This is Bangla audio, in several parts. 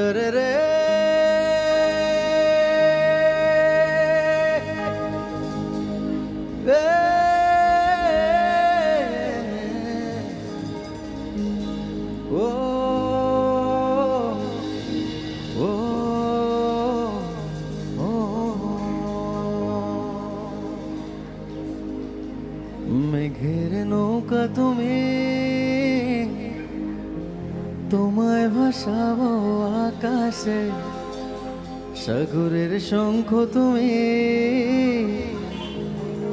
দরে রে ও ও ও মেঘের নৌকা তুমি তোমায় ভাসাবো আকাশে সাগরের শঙ্খ তুমি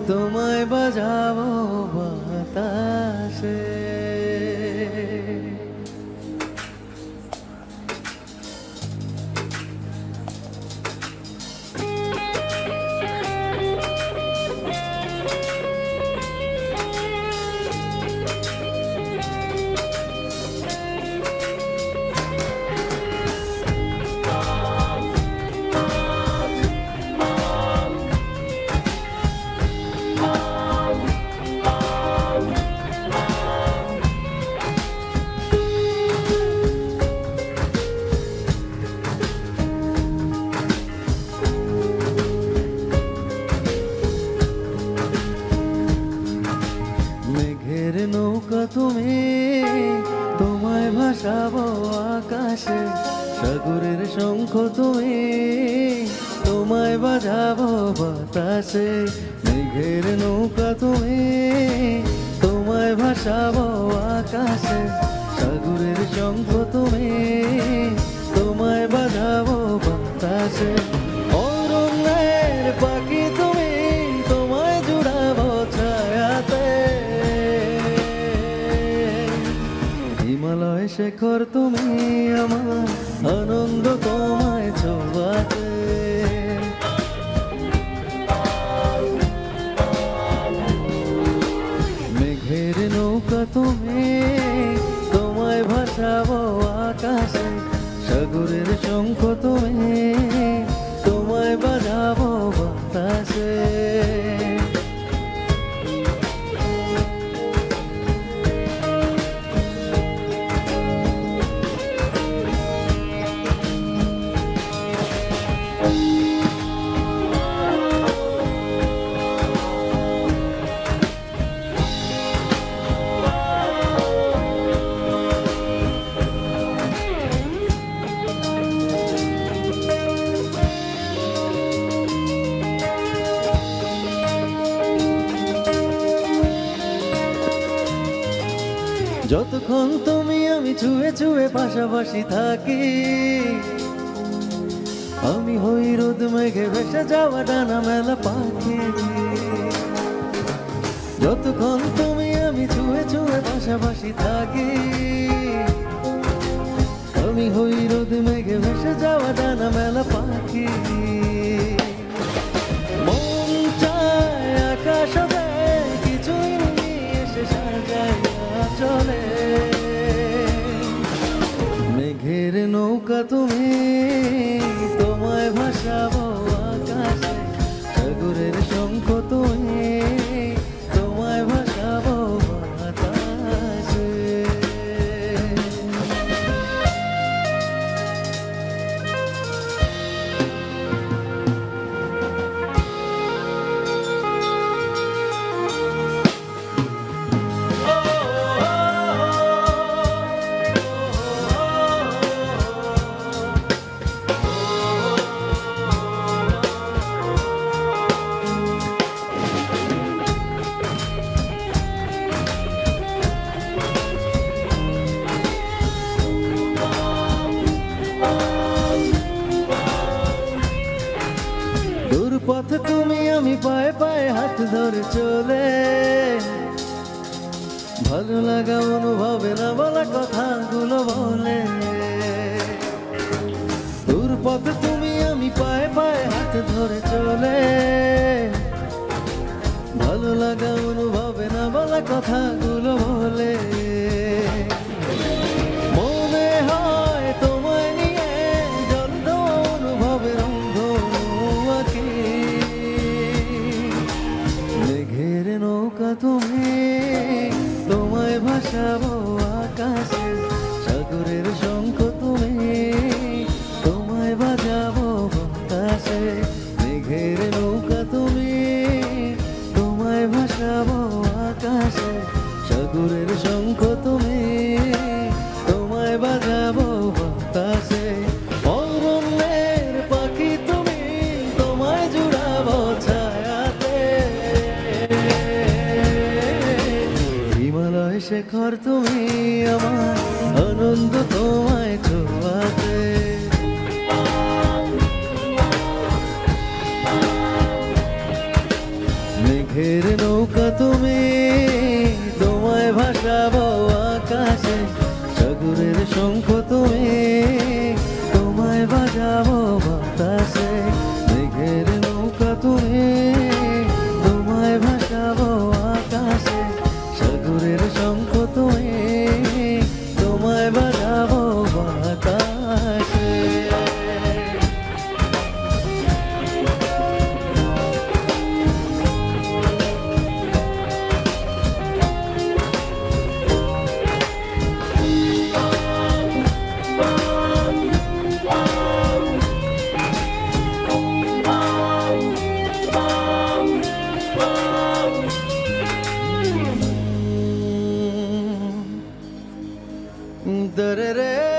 তোমায় বাজাবো বাতাসে মেঘের নৌকা তুমি তোমায় ভাসাবো আকাশে সাগরের শঙ্খ তুমি তোমায় বাজাবো বাতাসে মেঘের নৌকা তুমি তোমায় ভাসাবো আকাশে সাগরের শঙ্খ তুমি তোমায় বাজাবো বাতাসে অরণ্যের পাখি তুমি তোমায় জুড়াবো ছায়াতে হিমালয় শেখর তুমি আমার আনন্দ তোমায় ছোঁয়াতে মেঘের নৌকা তুমি তোমায় ভাসাবো আকাশে সাগরের শঙ্খ তুমি তোমায় বাজাবো বাতাসে যতক্ষণ তুমি আমি ছুঁয়ে ছুঁয়ে পাশাপাশি থাকি আমি হই রোদ মেঘে ভেসে যাওয়া ডানা মেলা পাখি যতক্ষণ তুমি আমি ছুঁয়ে ছুঁয়ে পাশাপাশি থাকি আমি হই রোদ মেঘে ভেসে যাওয়া ডানা মেলা পাখি মন চায় আকাশ কিছুই নিয়ে এসে সাজায় চলে মেঘের নৌকা তুমি তোমায় ভাসাবো আকাশে সাগরের শঙ্খ তুমি তোমায় ভাসাবো বাতাসে পথ তুমি আমি পায়ে পায়ে হাত ধরে চলে ভালো লাগা অনুভবে না বলা কথাগুলো বলে দূর পথ তুমি আমি পায়ে পায়ে হাত ধরে চলে ভালো লাগা অনুভবে না বলা কথাগুলো বলে মনে হয় তোমায় নিয়ে জল দেওয়া অনুভবের অন্ধ আঁকি মেঘের নৌকা তুমি তোমায় ভাসাবো আকাশে সাগরের শঙ্খ তুমি শেখর তুমি আমার আনন্দ তোমায় ছোঁয়াতে। মেঘের নৌকা তুমি তোমায় ভাসাবো আকাশে, সাগরের শঙ্খ তুমি তোমায় বাজাবো বাতাসে। মেঘের নৌকা তুমি তোমায় ভাসাবো আকাশে, সাগরের শঙ্খ তুমি তোমায় বাজাবো বাতাসে। Da-da-da.